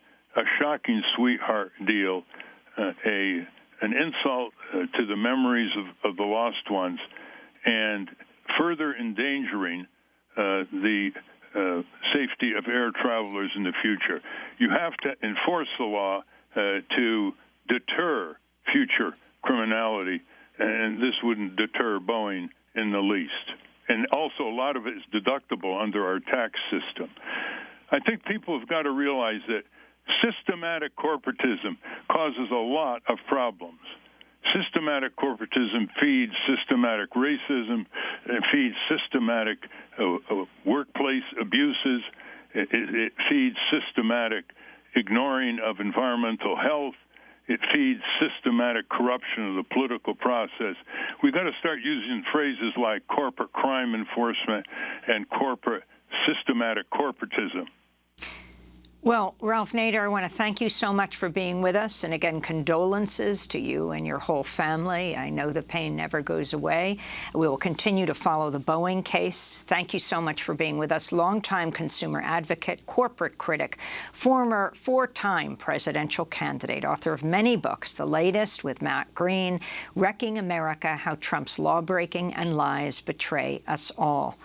sweetheart deal, an insult to the memories of the lost ones, and further endangering the safety of air travelers in the future. You have to enforce the law to deter future criminality, and this wouldn't deter Boeing in the least. And also, a lot of it is deductible under our tax system. I think people have got to realize that systematic corporatism causes a lot of problems. Systematic corporatism feeds systematic racism, it feeds systematic workplace abuses, it feeds systematic ignoring of environmental health, it feeds systematic corruption of the political process. We've got to start using phrases like corporate crime enforcement and systematic corporatism. Well, Ralph Nader, I want to thank you so much for being with us. And again, condolences to you and your whole family. I know the pain never goes away. We will continue to follow the Boeing case. Thank you so much for being with us. Longtime consumer advocate, corporate critic, former 4-time presidential candidate, author of many books, the latest with Matt Green, Wrecking America, How Trump's Lawbreaking and Lies Betray Us All.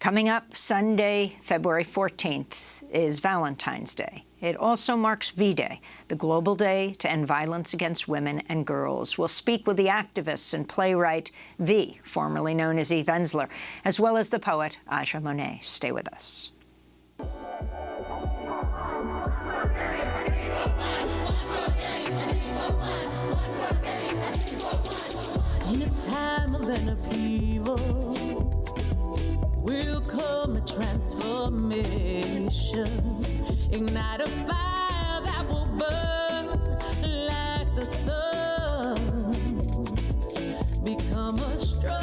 Coming up Sunday, February 14th, is Valentine's Day. It also marks V-Day, the global day to end violence against women and girls. We'll speak with the activist and playwright V, formerly known as Eve Ensler, as well as the poet Aja Monet. Stay with us. In a time of an upheaval, will come a transformation. Ignite a fire that will burn like the sun. Become a strong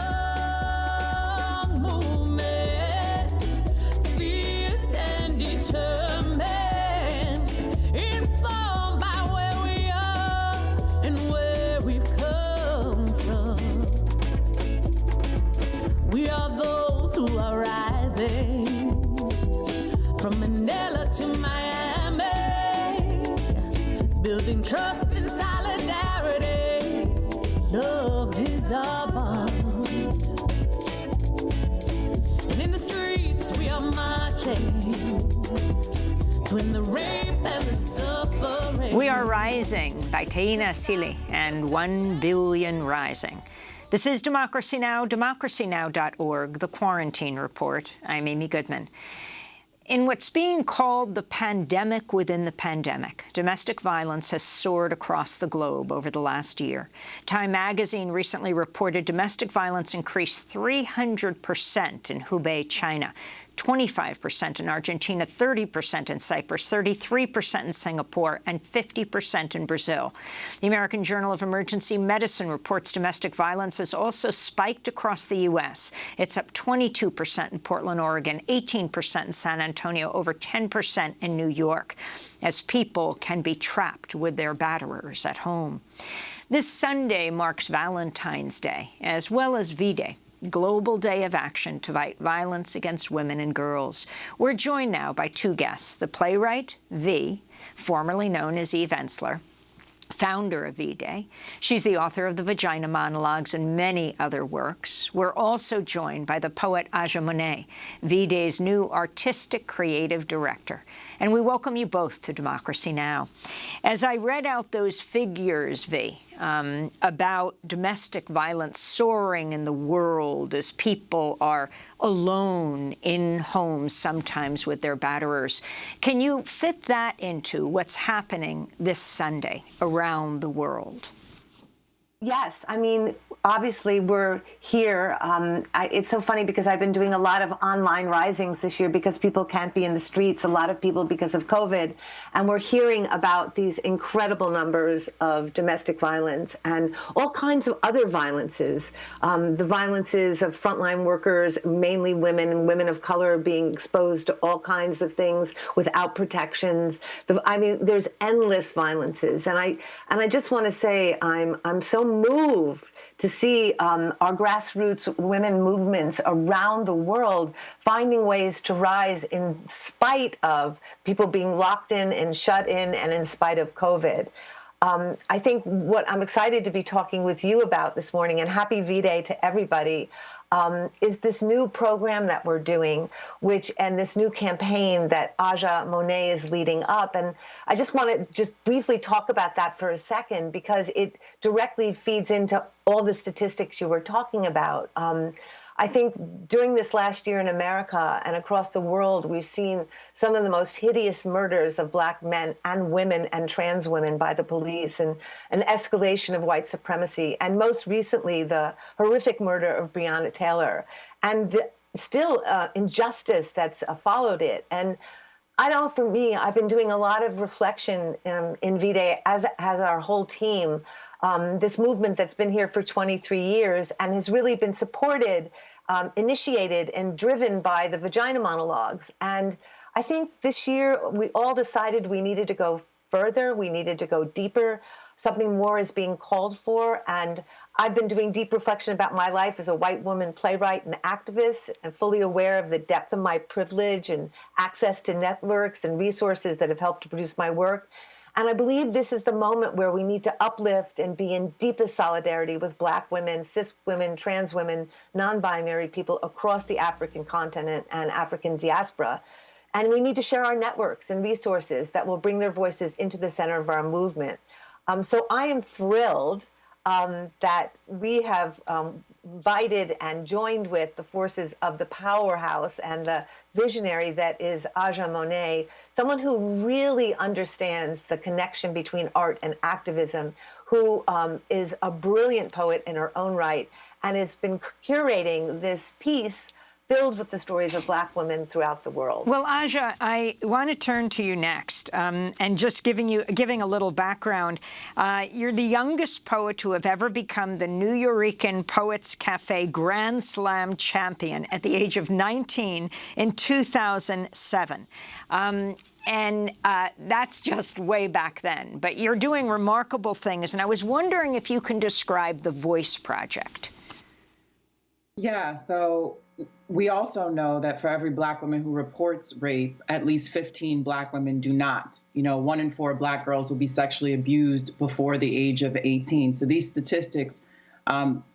movement, fierce and determined, informed by where we are and where we've come from. We are those who are rising from Manila to Miami, building trust and solidarity. Love is our bond. And in the streets we are marching to end the rape and the suffering. We Are Rising by Taina Sili and 1 Billion Rising. This is Democracy Now!, democracynow.org, The Quarantine Report. I'm Amy Goodman. In what's being called the pandemic within the pandemic, domestic violence has soared across the globe over the last year. Time magazine recently reported domestic violence increased 300% in Hubei, China, 25% in Argentina, 30% in Cyprus, 33% in Singapore, and 50% in Brazil. The American Journal of Emergency Medicine reports domestic violence has also spiked across the U.S. It's up 22% in Portland, Oregon, 18% in San Antonio, over 10% in New York, as people can be trapped with their batterers at home. This Sunday marks Valentine's Day, as well as V-Day, Global Day of Action to fight violence against women and girls. We're joined now by two guests, the playwright V, formerly known as Eve Ensler, founder of V-Day. She's the author of the Vagina Monologues and many other works. We're also joined by the poet Aja Monet, V-Day's new artistic creative director. And we welcome you both to Democracy Now! As I read out those figures, V, about domestic violence soaring in the world as people are alone in homes, sometimes with their batterers, can you fit that into what's happening this Sunday around the world? Yes. I mean, obviously, we're here. It's so funny because I've been doing a lot of online risings this year because people can't be in the streets, a lot of people because of COVID. And we're hearing about these incredible numbers of domestic violence and all kinds of other violences. The violences of frontline workers, mainly women and women of color, being exposed to all kinds of things without protections. I mean, there's endless violences. And I just want to say I'm so moved to see our grassroots women movements around the world finding ways to rise in spite of people being locked in and shut in and in spite of COVID. I think what I'm excited to be talking with you about this morning, and happy V-Day to everybody, is this new program that we're doing, and this new campaign that Aja Monet is leading up. And I just want to just briefly talk about that for a second, because it directly feeds into all the statistics you were talking about. I think during this last year in America and across the world, we've seen some of the most hideous murders of Black men and women and trans women by the police, and an escalation of white supremacy, and most recently the horrific murder of Breonna Taylor, and still injustice that's followed it. And I know for me, I've been doing a lot of reflection in V-Day, as has our whole team. This movement that's been here for 23 years and has really been supported, initiated, and driven by the Vagina Monologues. And I think this year we all decided we needed to go further, we needed to go deeper. Something more is being called for. And I've been doing deep reflection about my life as a white woman playwright and activist, and fully aware of the depth of my privilege and access to networks and resources that have helped to produce my work. And I believe this is the moment where we need to uplift and be in deepest solidarity with Black women, cis women, trans women, non-binary people across the African continent and African diaspora. And we need to share our networks and resources that will bring their voices into the center of our movement. So I am thrilled that we have invited and joined with the forces of the powerhouse and the visionary that is Aja Monet, someone who really understands the connection between art and activism, who is a brilliant poet in her own right and has been curating this piece filled with the stories of Black women throughout the world. Well, Aja, I want to turn to you next, and just giving a little background. You're the youngest poet to have ever become the New Yorican Poets Cafe Grand Slam champion at the age of 19 in 2007. And that's just way back then. But you're doing remarkable things, and I was wondering if you can describe the Voice Project. Yeah, so we also know that for every Black woman who reports rape, at least 15 Black women do not. 1 in 4 Black girls will be sexually abused before the age of 18. So these statistics,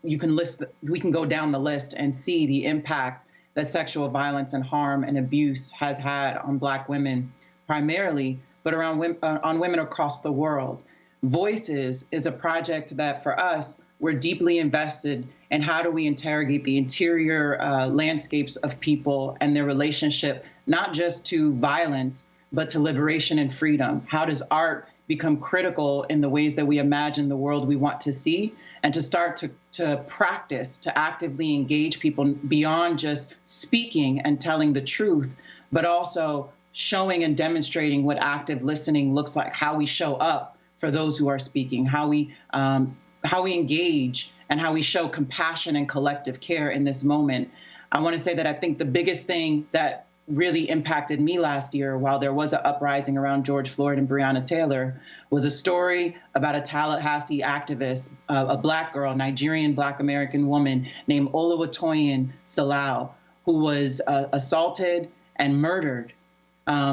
we can go down the list and see the impact that sexual violence and harm and abuse has had on Black women primarily, but on women across the world. Voices is a project that for us, we're deeply invested in how do we interrogate the interior landscapes of people and their relationship, not just to violence, but to liberation and freedom. How does art become critical in the ways that we imagine the world we want to see, and to start to practice, to actively engage people beyond just speaking and telling the truth, but also showing and demonstrating what active listening looks like, how we show up for those who are speaking, how we engage, and how we show compassion and collective care in this moment. I want to say that I think the biggest thing that really impacted me last year, while there was an uprising around George Floyd and Breonna Taylor, was a story about a Tallahassee activist, a Black girl, Nigerian Black American woman named Oluwatoyin Salau, who was assaulted and murdered,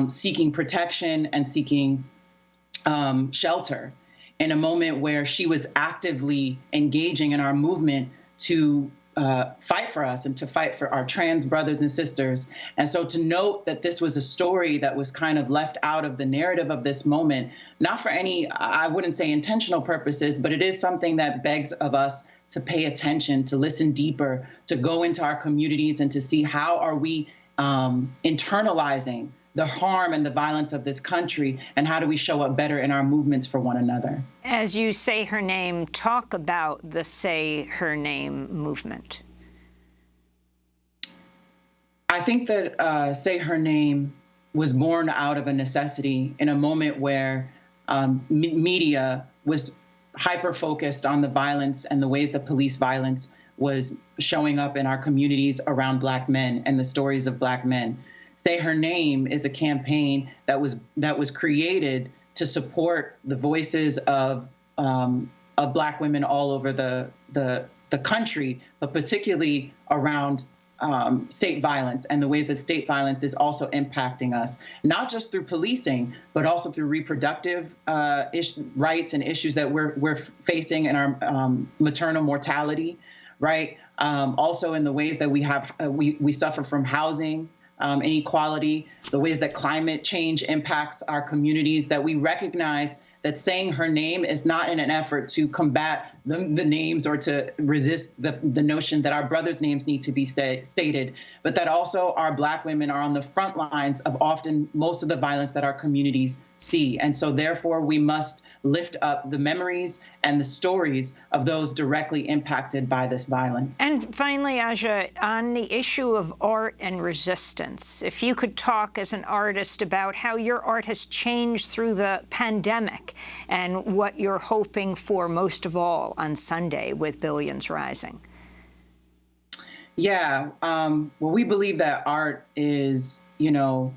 seeking protection and seeking shelter, in a moment where she was actively engaging in our movement to fight for us and to fight for our trans brothers and sisters. And so to note that this was a story that was kind of left out of the narrative of this moment, not for any, I wouldn't say intentional purposes, but it is something that begs of us to pay attention, to listen deeper, to go into our communities and to see how are we internalizing the harm and the violence of this country, and how do we show up better in our movements for one another. As you say her name, talk about the Say Her Name movement. I think that Say Her Name was born out of a necessity in a moment where media was hyper-focused on the violence and the ways that police violence was showing up in our communities around Black men and the stories of Black men. Say Her Name is a campaign that was created to support the voices of Black women all over the country, but particularly around state violence and the ways that state violence is also impacting us, not just through policing, but also through reproductive rights and issues that we're facing in our maternal mortality, right? Also in the ways that we suffer from housing inequality, the ways that climate change impacts our communities, that we recognize that saying her name is not in an effort to combat the names or to resist the notion that our brothers' names need to be stated, but that also our Black women are on the front lines of often most of the violence that our communities see. And so therefore we must lift up the memories and the stories of those directly impacted by this violence. And finally, Aja, on the issue of art and resistance, if you could talk as an artist about how your art has changed through the pandemic and what you're hoping for most of all on Sunday with Billions Rising. Yeah, well, we believe that art is,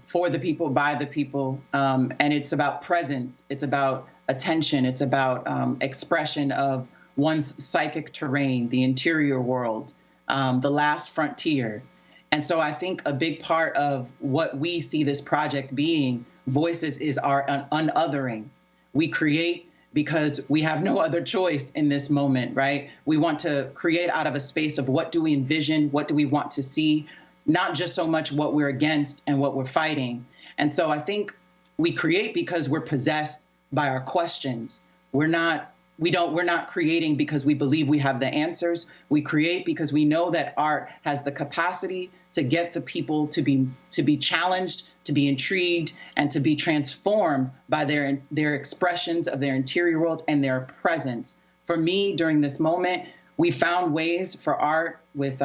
for the people, by the people, and it's about presence, it's about attention, it's about expression of one's psychic terrain, the interior world, the last frontier. And so I think a big part of what we see this project being, Voices, is our unothering. We create because we have no other choice in this moment, right? We want to create out of a space of what do we envision, what do we want to see, not just so much what we're against and what we're fighting. And so I think we create because we're possessed by our questions. We're not creating because we believe we have the answers. We create because we know that art has the capacity to get the people to be challenged, to be intrigued, and to be transformed by their expressions of their interior world and their presence. For me, during this moment, we found ways for art with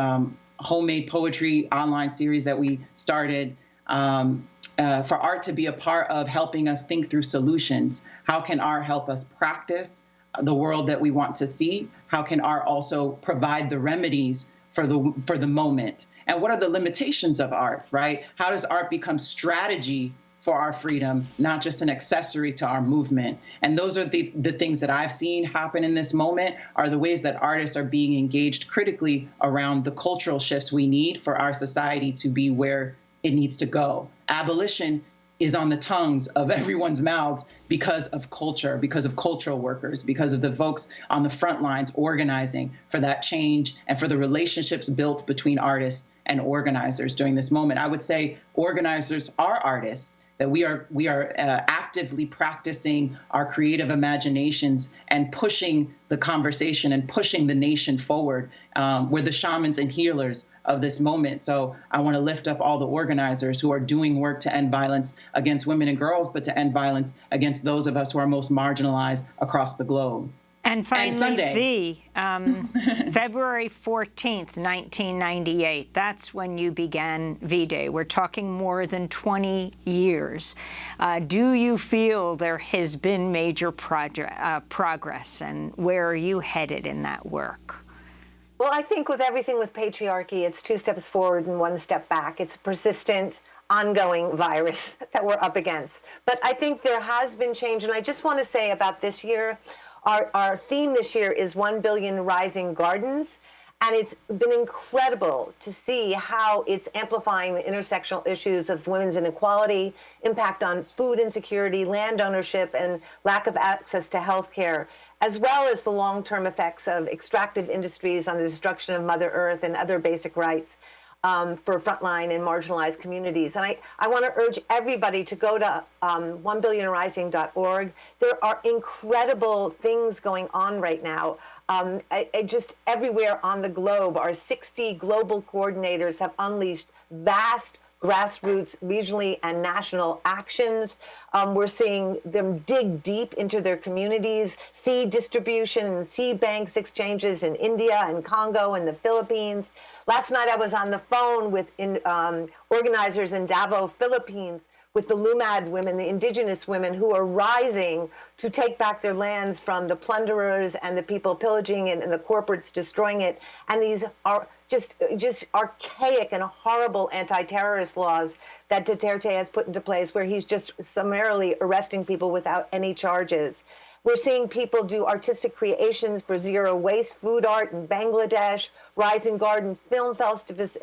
homemade poetry online series that we started, for art to be a part of helping us think through solutions. How can art help us practice the world that we want to see? How can art also provide the remedies for the moment? And what are the limitations of art, right? How does art become strategy for our freedom, not just an accessory to our movement? And those are the things that I've seen happen in this moment, are the ways that artists are being engaged critically around the cultural shifts we need for our society to be where it needs to go. Abolition is on the tongues of everyone's mouths because of culture, because of cultural workers, because of the folks on the front lines organizing for that change and for the relationships built between artists and organizers during this moment. I would say organizers are artists, that we are actively practicing our creative imaginations and pushing the conversation and pushing the nation forward. We're the shamans and healers of this moment. So I want to lift up all the organizers who are doing work to end violence against women and girls, but to end violence against those of us who are most marginalized across the globe. And finally, February 14th, 1998, that's when you began V-Day. We're talking more than 20 years. Do you feel there has been major progress, and where are you headed in that work? Well, I think with everything with patriarchy, it's 2 steps forward and 1 step back. It's a persistent, ongoing virus that we're up against. But I think there has been change. And I just want to say about this year, our theme this year is 1 billion rising gardens. And it's been incredible to see how it's amplifying the intersectional issues of women's inequality, impact on food insecurity, land ownership, and lack of access to health care, as well as the long-term effects of extractive industries on the destruction of Mother Earth and other basic rights for frontline and marginalized communities. And I want to urge everybody to go to 1billionrising.org. There are incredible things going on right now. Just everywhere on the globe, our 60 global coordinators have unleashed vast grassroots, regionally and national actions. We're seeing them dig deep into their communities, seed distribution, seed banks exchanges in India and Congo and the Philippines. Last night I was on the phone with organizers in Davao, Philippines, with the Lumad women, the indigenous women who are rising to take back their lands from the plunderers and the people pillaging it and the corporates destroying it. And these are just archaic and horrible anti-terrorist laws that Duterte has put into place, where he's just summarily arresting people without any charges. We're seeing people do artistic creations for zero waste food art in Bangladesh, Rising Garden film festivals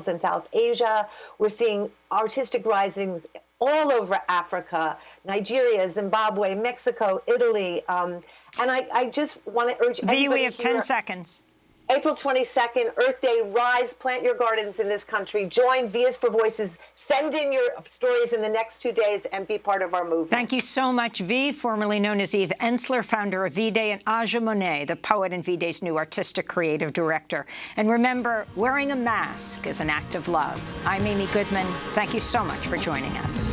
in South Asia. We're seeing artistic risings all over Africa, Nigeria, Zimbabwe, Mexico, Italy. And I just want to urge everybody we have 10 here, seconds. April 22nd, Earth Day, rise, plant your gardens in this country. Join Vias for Voices. Send in your stories in the next 2 days and be part of our movement. Thank you so much, V, formerly known as Eve Ensler, founder of V-Day, and Aja Monet, the poet and V-Day's new artistic creative director. And remember, wearing a mask is an act of love. I'm Amy Goodman. Thank you so much for joining us.